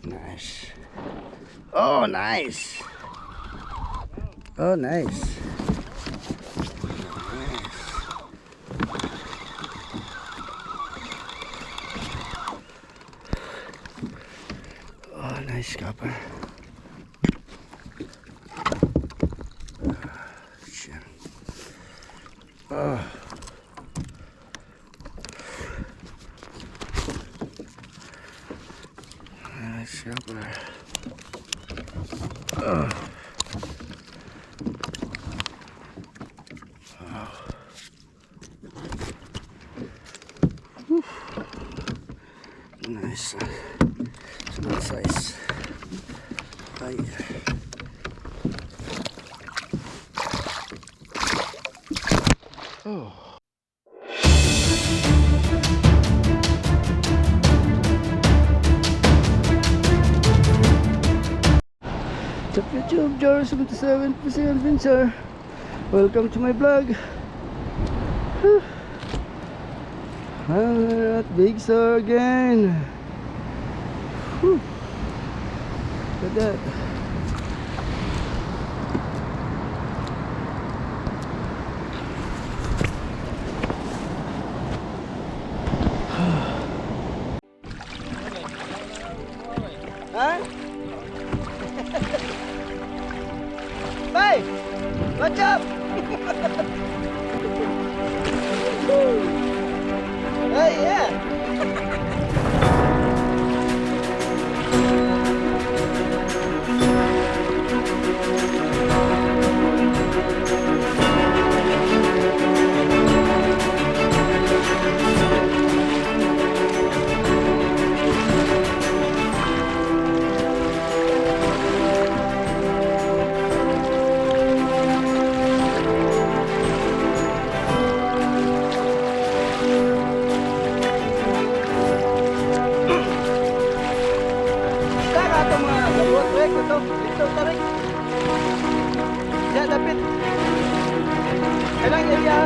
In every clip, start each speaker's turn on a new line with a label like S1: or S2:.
S1: Nice. Oh, nice. Oh, nice. Oh, nice copper. Oh. Nice copper. Oh. Nice. Small size. Ay. Oh. What's up YouTube, George 77% Vincer. Welcome to my vlog. We're at Big Sur again. Whew. Look at that. Huh? Hey! What's up? Hey, yeah! Ito tarik. Ya, dapit. Kailang area.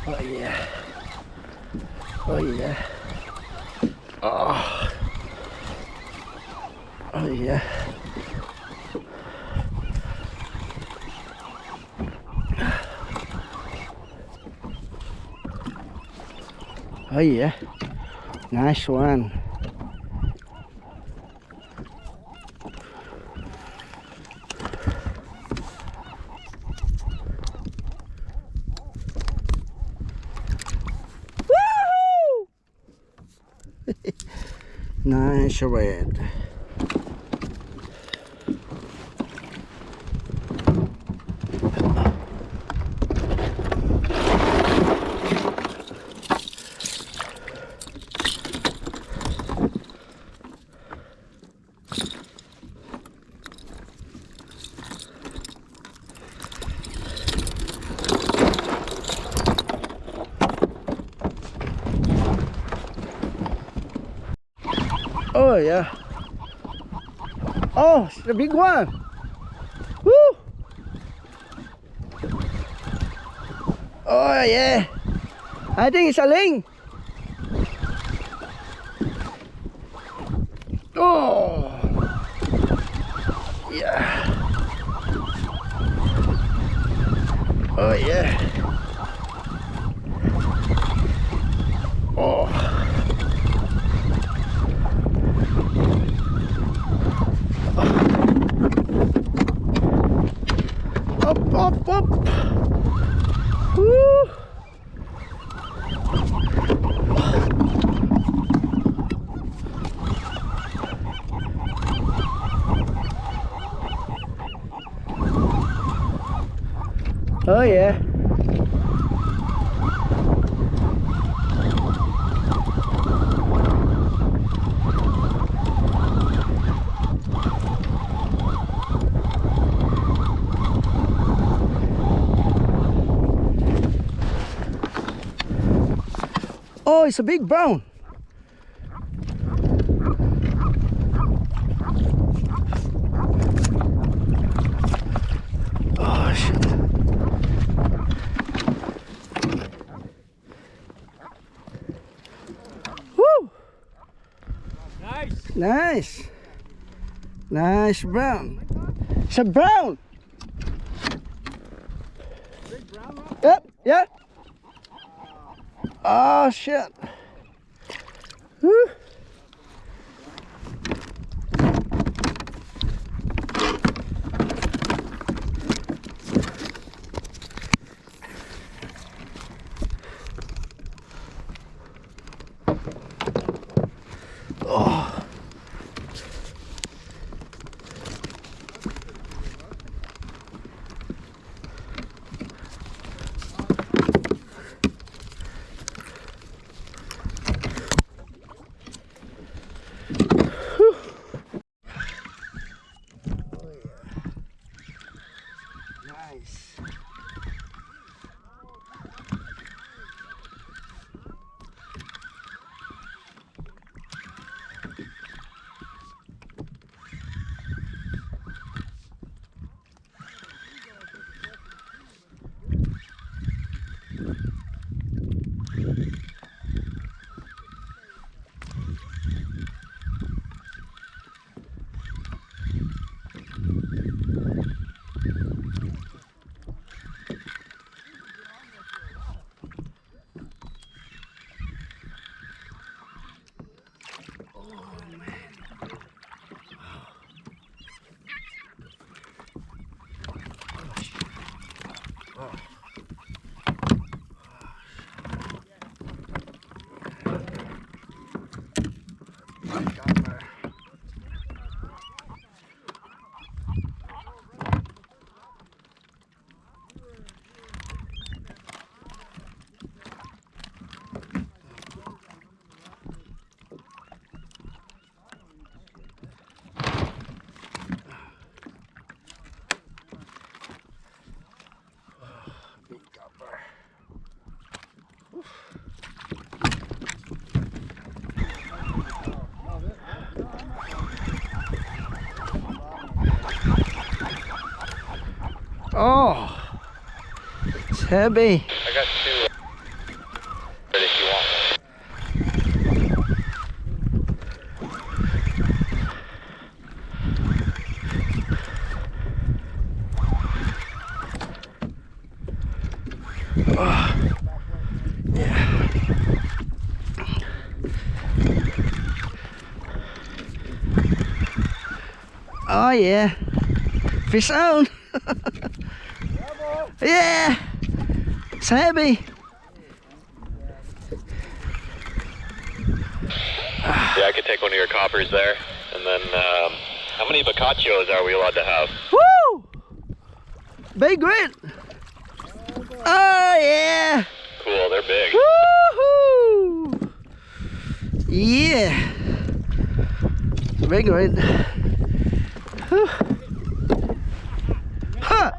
S1: Oh yeah. Oh yeah. Oh. Oh yeah. Oh yeah. Nice one. Nice red. Oh yeah. Oh, it's the big one. Woo! Oh yeah. I think it's a ling. Oh. Yeah. Oh yeah. whoop. Woo. Oh yeah. Oh, it's a big brown. Oh shit. Woo!
S2: Nice.
S1: Nice. Nice brown. It's a brown.
S2: Big brown one?
S1: Yep, yeah. Oh shit. Woo. Oh. Nice. Oh, it's heavy.
S3: I got two if you want
S1: Oh yeah, fish on. Yeah, it's heavy.
S3: Yeah, I could take one of your coppers there. And then, how many boccaccios are we allowed to have?
S1: Woo! Big red. Oh yeah.
S3: Cool, they're big.
S1: Woohoo! Yeah. Big red. Ha!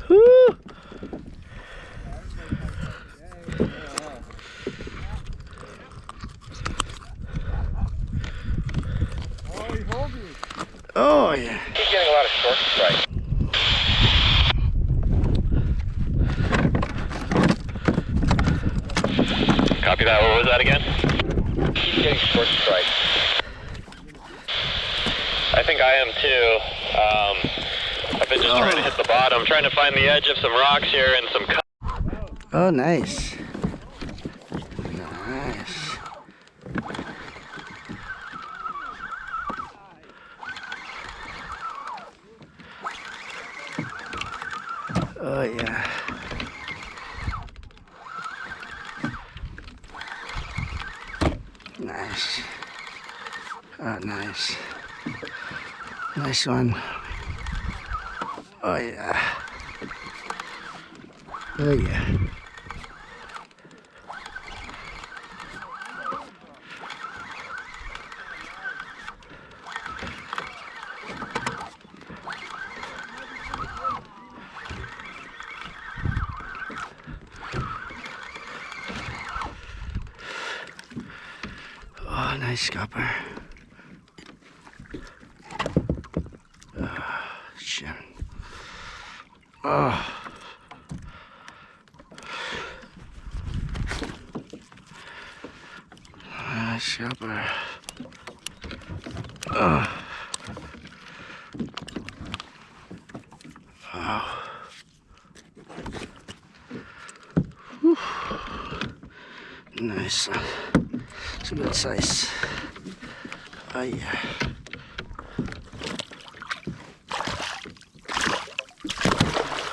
S1: Woo! Oh yeah.
S3: Keep getting a lot of short strikes. Copy that. What was that again? Keep getting short strikes. I think I am too. I've been just trying to hit the bottom, trying to find the edge of some rocks here and some.
S1: Oh, nice. Nice. Oh yeah. Nice. Oh, nice. Nice one. Oh yeah. Oh yeah. Oh, nice copper. Oh, shit. Oh. Nice copper. Oh. Wow. Whew. Nice. It's a good size. Oh yeah.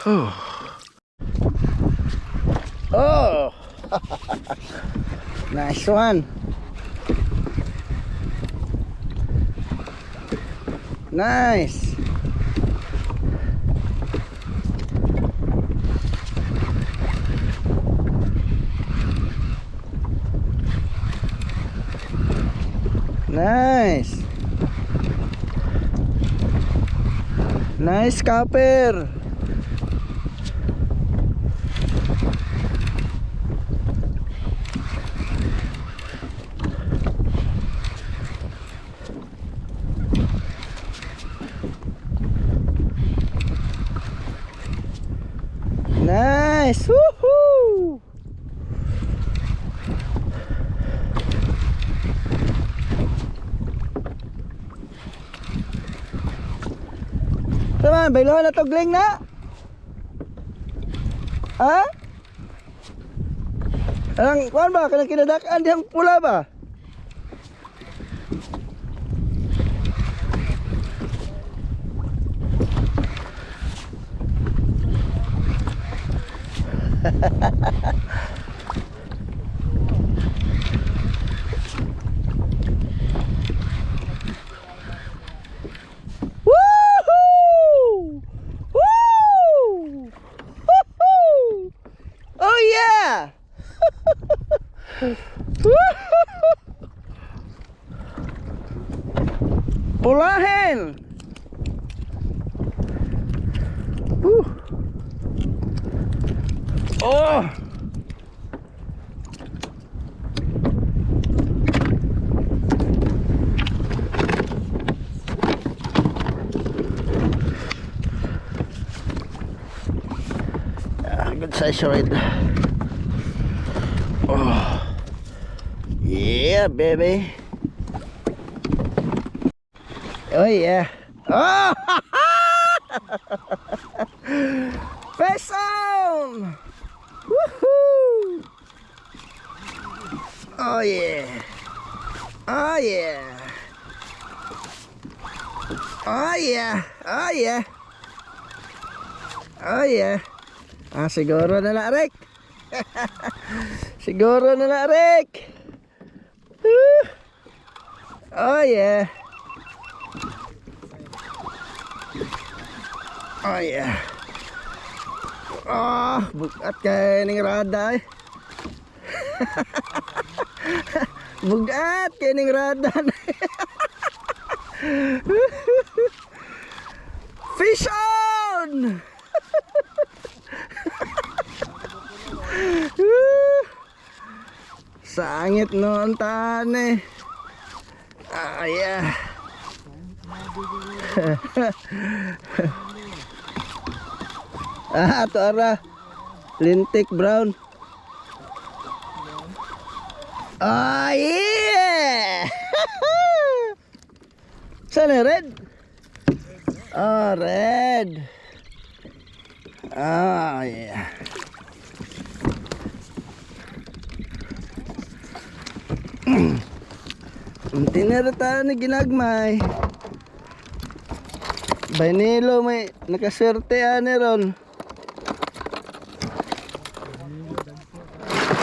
S1: Oh. Oh. Nice one. Nice. Nice. Nice copper. Nice. Woohoo. Tama, bailuhan na togling na. Ha? Anong, kuhan ba? Kanang kinadakaan diyang pula ba? Woohoo! Woo! Woohoo! Oh yeah! Pulahin! Oh! Good size right. Oh yeah, baby. Oh yeah. Oh! Face on! Woohoo! Oh yeah. Oh yeah. Oh yeah. Oh yeah. Oh yeah. Ah, siguro na na, Rick. Siguro na na, Rick. Oh yeah. Oh yeah. Oh, bugat kay ning rada eh. Bugat kay ning rada. Fish on! Sangit no ang tane. Ah, yeah. Ah, ito ara. Lintik brown. Ah, yeah. Sana red? Ah, red. Ah, yeah. Tinira tayo ni ginagmay. Baynilo may nakaswerte ani ron.